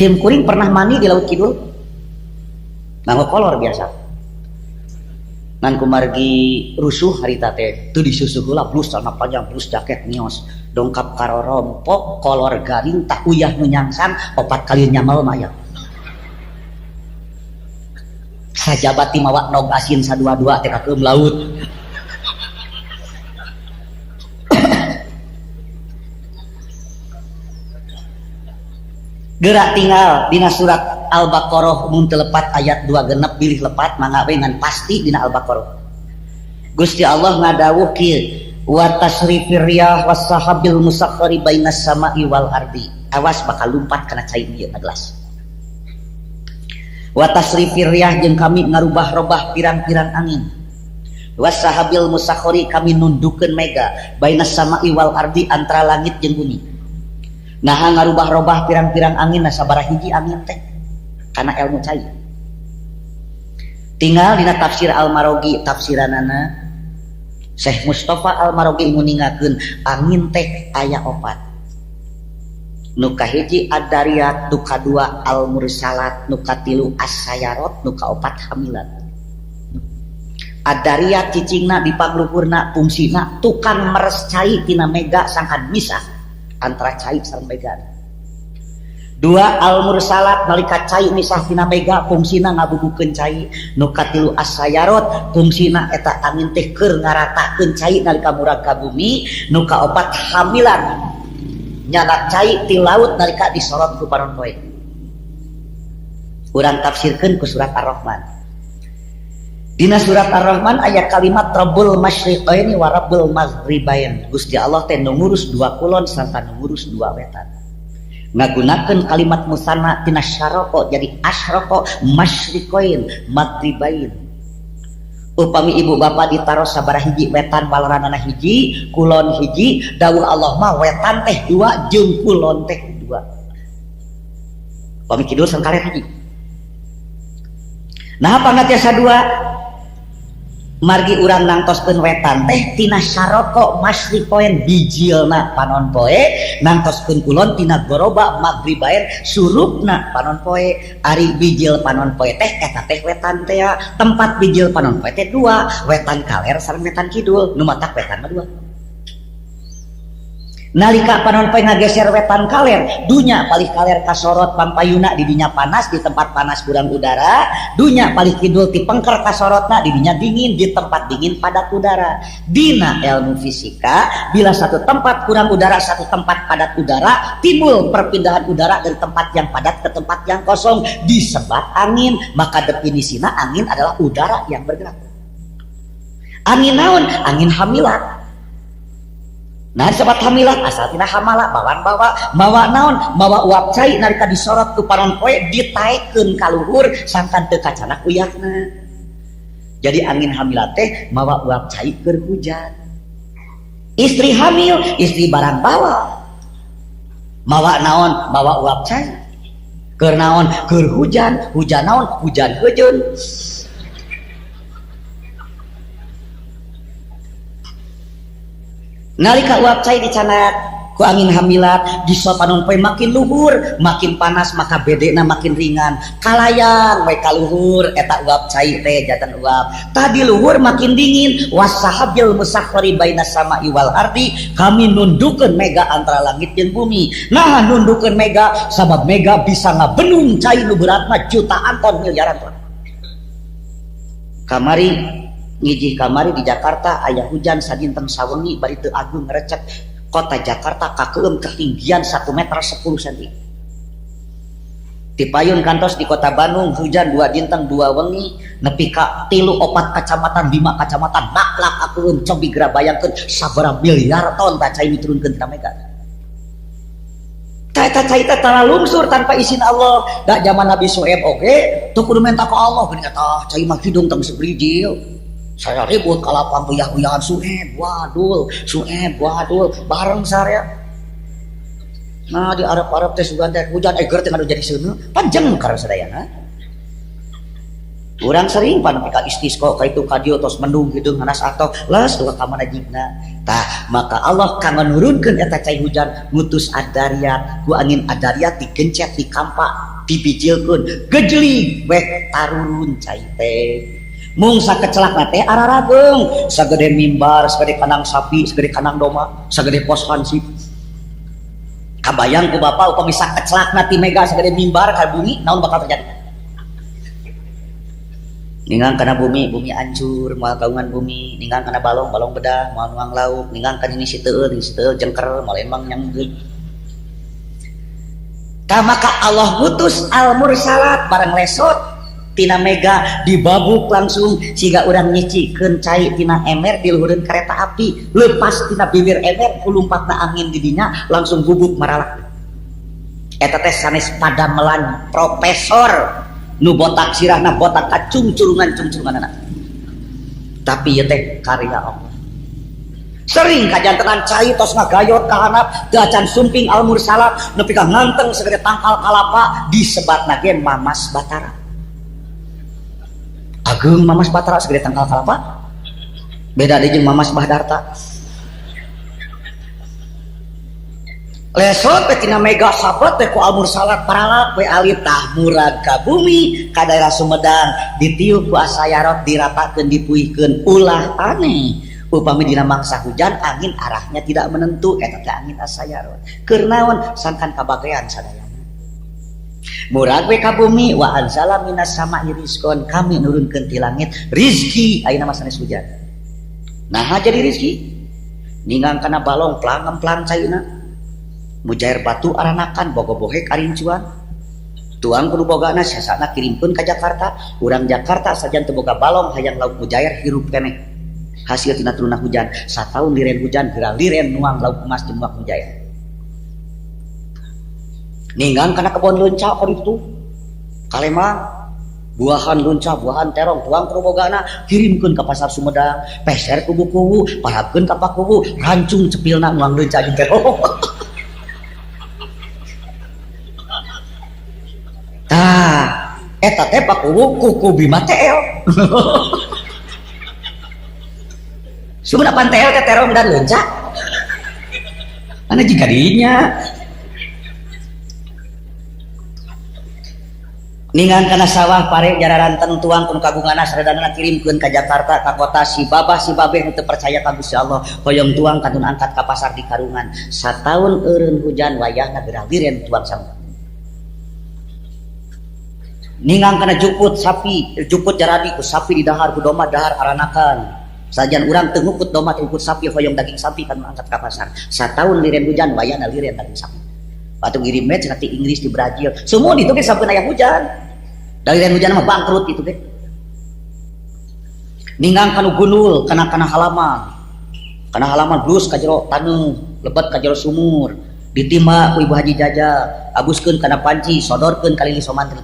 Sim kuring pernah mandi di Laut Kidul? Nganggo kolor biasa. Ngan kumargi rusuh harita teh teu disusuh heula plus celana panjang plus jaket nios dongkap karo rompok kolor garing tak uyah nu nyangsan 4 kali nyamal maya. Sajabat ti mawa nog asin sadua-dua teh ka keum laut. Gerak tinggal dina surat Al-Baqarah mun teu lepat ayat 2 genep pilih lepat mangga we ngan pasti dina Al-Baqarah. Gusti Allah ngadawuh kieu wa tasrifir riyah was sahabil musakhkhari bainas sama'i wal ardi. Awas bakal lumpat kana cai ieu ngagelas. Wa tasrifir riyah jeung kami ngarubah-robah pirang-pirang angin. Was sahabil musakhkhari kami nundukeun mega bainas sama'i wal ardi antara langit jeung bumi. Nah ngarubah-robah pirang-pirang angin nah sabaraha hiji angin teh karena ilmu cai. Tinggal dina tafsir Al-Marogi tafsiranana Syekh Mustafa Al-Marogi nguningakeun angin teh aya 4. Nu kahiji ad-dariyat, nu kadua al-mursalat, nu katilu as-sayarat, nu kaopat hamilat. Ad-dariyat cicingna di pangluhurna fungsina tukang meres cai tina mega sangkan misah antara cai sareng mega. 2 al-mursalat nalika cai misah tina mega fungsina ngabubukeun cai. Nu katilu as-sayarat fungsina eta angin teh keur ngaratakeun cai nalika murag ka bumi. Nu kaopat hamilan nyana cai ti laut nalika disorot ku panon poe. Urang tafsirkeun ku surat Ar-Rahman. Dina surat Ar-Rahman aya kalimat Rabbul Masyriqaini wa Rabbul Maghribain. Gusti Allah teh nu ngurus 2 kulon sarta nu ngurus 2 wetan. Ngagunakeun kalimat musanna tina syaraqa jadi asyraqa masyriqain maghribain. Upami ibu bapa ditaros sabaraha hiji wetan walaranana hiji, kulon hiji, dawuh Allah mah wetan teh 2 jeung kulon teh 2. Upami kidul sangkaler hiji. Nah pangatiasa 2 margi urang nangtoskeun wetan teh tina syaraqa masyriqain bijilna panon poe, nangtoskeun kulon tina goroba maghribain surupna panon poe. Ari bijil panon poe teh eta teh wetan teh tempat bijil panon poe teh 2, wetan kaler sareng wetan kidul, nu matak wetan mah 2. Nalika panon poe ngageser wetan kaler, dunya palih kaler kasorot pampayuna di dinya panas di tempat panas kurang udara, dunya palih kidul ti pengker kasorotna di dinya dingin di tempat dingin padat udara. Dina ilmu fisika bila satu tempat kurang udara satu tempat padat udara timbul perpindahan udara dari tempat yang padat ke tempat yang kosong disebat angin, maka definisina angin adalah udara yang bergerak. Angin naon? Angin hamilat. Nah sobat hamilat asal tina hamala bawa naon mawa uap cai nalika disorot ku panon poe ditaekeun ka luhur sangkan teu kacanak uyahna. Jadi angin hamilat teh mawa uap cai keur hujan. Istri hamil, istri barang bawa mawa naon mawa uap cai keur naon keur hujan, hujan naon hujan hejeun. Nalika uap cai dicanak ku angin hamilat diso panon poe makin luhur makin panas maka bedena makin ringan kalayang we ka luhur eta uap cai teh jatan uap tadi luhur makin dingin wasahabil musakhkhari bainas sama'i wal ardi kami nundukeun mega antara langit jeung bumi. Nah nundukeun mega sabab mega bisa ngabenung cai nu beratna jutaan ton miliaran ton. Kamari ngijih kamari di Jakarta aya hujan sadinten sawengi bari teu agung ngerecek kota Jakarta kakeum ketinggian 1 meter 10 cm. Ti payun kantos di kota Bandung hujan 2 dinten 2 wengi nepi ka 3-4 kacamatan 5 kacamatan maklak akeum cobi geura bayangkeun sabaraha miliar ton tah cai diturunkeun tina mega. Eta cai teh tanah lungsur tanpa izin Allah. Da zaman Nabi Syuaib oge teu kudu minta ka Allah geuning eta cai mah hidung tong sebrijil. Saya ribut kalapang uyah-uyahan Syuaib wadul bareng saya. Nah di Arab teh sugan teh hujan eger teh ngadu jadi seuneu panjang karena sadayana. Urang sering pan ka istisqa ka itu ka dieu tos mendung kideung nganas atau les dua ka mana jigna tah maka Allah kang nurunkeun eta cai hujan ngutus adariat ku angin adariat digencet di kampak dibijilkeun gejli weh tarurun cai teh mung sakecelakna teh ararageung sagede mimbar sagede kandang sapi sagede kandang domba sagede pos hansip kabayang ku bapak upami sakecelakna ti mega sagede mimbar ka bumi naon bakal terjadi ningang kana bumi hancur moal kaungan bumi ningang kana balong bedah moal nuang lauk ningang kana ini siteu jengker moal emang nyanggeun tah maka Allah ngutus al mursalat bareng lesot tina mega dibabuk langsung siga urang nyicikeun cai tina emer di luhureun kereta api lepas tina bibir emer kulumpatna angin di dinya langsung bubuk maralak eta teh sanes padamelan profesor nu botak sirahna botak cungcurungan tapi ieu teh karya Allah sering kajantenan cai tos ngagayot ka hanap teu acan sumping al mursalat nepi ka nganteng sagede tangkal kalapa disebatna ge Mamas Batara ageung Mamas Batara sagede tangkal kalapa beda deui jeung Mamas Bahdarta lesot tina mega sabat teh ku al mursalat paralak we alif tah murag ka bumi ka daerah Sumedang ditiup ku asayarot diratakeun dipuihkeun ulah aneh upami dina mangsa hujan angin arahnya tidak menentu eta teh angin asayarot keur naon sangkan kabagean sadayana murag we ka bumi wa anzala minas sama'i rizqon kami nurunkeun ti langit rizki ayeuna mah sanes hujan nah jadi rizki ningang kana balong pelang caina mujair batu aranakan bogo-bohek arincuan tuang kudu bogana sasana kirimkeun ka Jakarta urang Jakarta sajan teu boga balong hayang lauk mujair hirup keneh hasil tina turunna hujan sataun liren hujan geura liren nuang lauk emas jeung nuang mujair ninggang kana kebon leunca ka ditu Kalembang buahan leunca buahan terong tuang kudu bogana kirimkeun ka pasar Sumedang peser kubu-kubu parabkeun ka pakubu rancung cepilna nuang leunca jeung terong tah eta teh pakubu kuku bima teel sebenarnya teel teh terong dan leunca ana jika dinya ningan kana sawah pare jararanten tuang kun kagungana saredanana kirimkeun ka Jakarta ka kota si babah si babeh teu percaya ka Gusti Allah hoyong tuang kantun angkat ka pasar di Karungan sataun eureun hujan wayahna geura liren tuang sang ningang kana juput sapi juput jaradi ku sapi di dahar ku domba dahar aranakan sajan urang teu ngukut domba teu ngukut sapi hoyong daging sapi kan angkat ka pasar sataun liren hujan wayahna liren daging sapi batu ngirim match nanti Inggris di Brazil semua itu ge sabeun aya hujan da liren hujan mah bangkrut itu ge ningang kanu gunul kana halaman blus ka jero taneuh lebet ka jero sumur ditimba ku Ibu Haji Jaja abuskeun kana panci sodorkeun ka Lili Somantri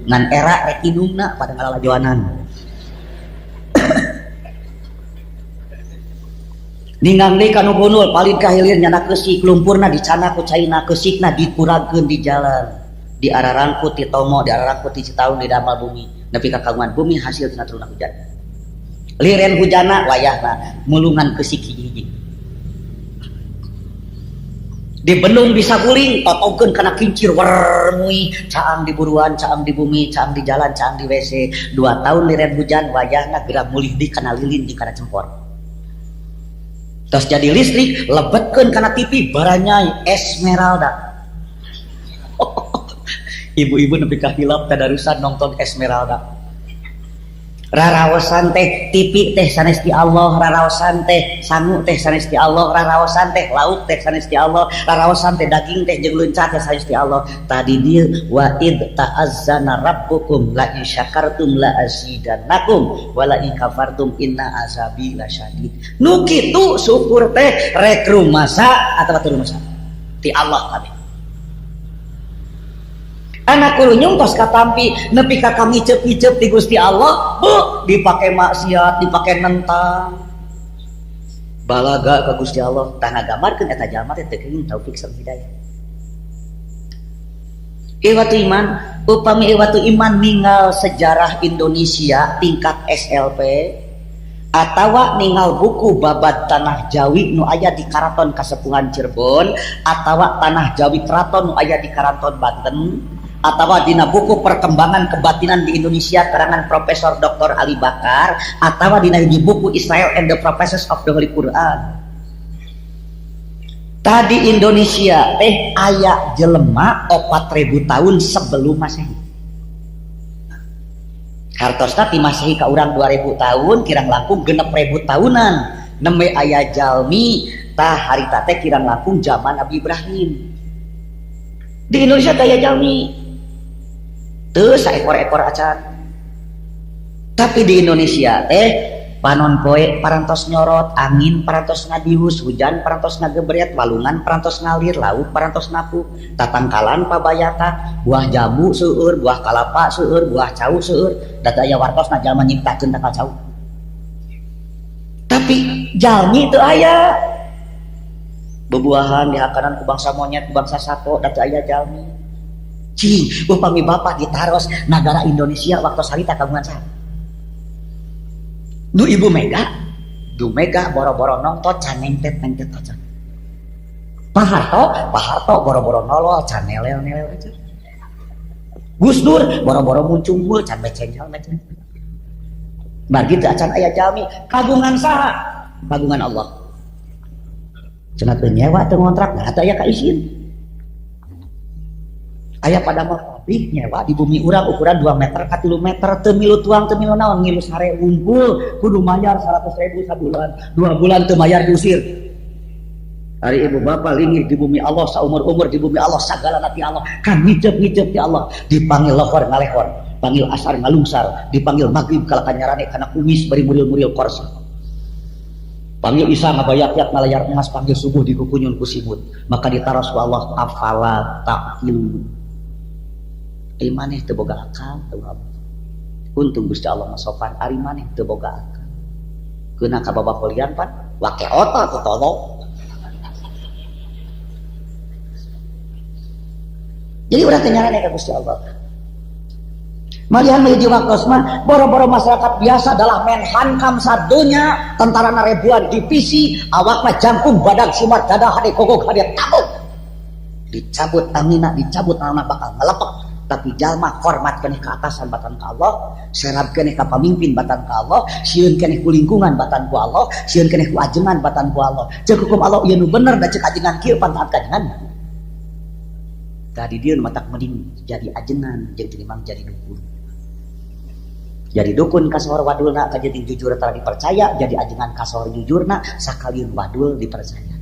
ngan era rek indungna pada ngalalajoanan ningang deui kanu gunul palid ka hilir nyana keusik lumpurna dicana ku caina keusikna dikuragkeun di jalan di ararangkut ti tomo di ararangkut ti Citaun di damal bumi nepi ka kagungan bumi hasil tina turunna hujan liren hujana wayahna mulungan keusik hiji-hiji di belum bisa guling totongkeun kana kincir wermui caang di buruan caang di bumi caang di jalan caang di WC 2 tahun liren hujan wayahna geura mulih di kana lilin di kana cempor terus jadi listrik lebetkeun kana TV baranyai Esmeralda ibu-ibu nepi ka hilap tadarusan nonton Esmeralda raraosan teh TV teh sanes ti Allah raraosan teh sangu teh sanes ti Allah raraosan teh lauk teh sanes ti Allah raraosan teh daging teh jeung leunca teh sanes ti Allah tadi dieu wa id ta'azzana rabbukum la in syakartum la azidannakum wa la in kafartum inna azabi lasyadid nu kitu syukur teh rek rumasa atawa teu rumasa ti Allah kabeh anak kulunyung tos katampi nepi ka kami icep-icep di Gusti Allah dipake maksiat dipake nentang balaga ka Gusti Allah tah ngagambarkeun eta jalma teh teu keuing taufik sareng hidayah ieu iman upami waktu iman ninggal sejarah Indonesia tingkat SLP atawa ninggal buku babat tanah Jawi nu aya di Karaton Kasepungan Cirebon atawa tanah Jawi Keraton nu aya di Karaton Banten atawa dina buku perkembangan kebatinan di Indonesia karangan Profesor Dr. Ali Bakar atawa dina di buku Israel and the Prophecies of the Holy Quran. Tadi Indonesia aya jelema 4.000 tahun sebelum Masehi. Hartosna ti Masehi ka urang 2.000 tahun kirang langkung 6.000 tahunan. Nembe aya jalmi tah harita teh kirang langkung zaman Nabi Ibrahim. Di Indonesia teh aya jalmi teu saekor-ekor acan. Tapi di Indonesia teh panon poe parantos nyorot, angin parantos ngadius, hujan parantos ngagebret, walungan parantos ngalir, laut parantos napu, tatangkalan pabayata, buah jambu seueur, buah kalapa seueur, buah cau seueur, data aya wartosna jalma nyiptakeun takal cau. Tapi jalmi teu aya. Bebuahan dihakanan ku bangsa monyet, ku bangsa sato, data aya jalmi. Cing, upami bapak ditaros nagara Indonesia waktu sarita kagungan saha? Nu Ibu Mega boro-boro nongtot can nengtet aja. Pak Harto boro-boro nolol can nelel aja. Gus Dur boro-boro muncul can becengkel. Bagi teu acan aya jalmi kagungan saha? Kagungan Allah. Cenah teu nyewa teu ngontrak nah aya ka izin. Aya pada mah nyewa di bumi urang ukuran 2 meter ka 3 meter teu milu tuang teu milu naon ngilu sare unggul kudu mayar 100.000 sabulan 2 bulan teu mayar diusir. Hari ibu bapak linggih di bumi Allah saumur-umur di bumi Allah sagala nanti Allah kan ngicep-ngicep di Allah dipanggil lohor ngalehor panggil asar ngalungsar dipanggil maghrib kala kanyarane kana kumis bari muril-muril korsa panggil isa ngabayak-yak ngalayar emas panggil subuh dikukunyun ku simut maka ditaros ku Allah afala ta'qilun. Ari maneh teu boga akal teu untung Gusti Allah masopan ari maneh teu boga akal keuna ka babakolian pan wake otak ku tolong. Jadi urang teh nyarane ka Gusti Allah malihan menuju waktos mah boro-boro masyarakat biasa adalah main hankam sadunya tentara ribuan divisi awakna jangkung badag sumar dadah hade gogok hade tabuk dicabut amina dicabut alna bakal ngelepek. Tapi jalma hormat keneh ke atasan batan ka Allah, serab keneh ka pamimpin batan ka Allah, sieun keneh ku lingkungan batan ku Allah, sieun keneh ku ajengan batan ku Allah. Ceuk hukum Allah ieu nu bener da ceuk ajengan kieu pantaat kajengan. Tadi dia matak mending jadi ajengan jeung tinimang jadi dukun. Jadi dukun kasor wadulna ka jadi jujur tara dipercaya, jadi ajengan kasor jujurna sakalian wadul dipercaya.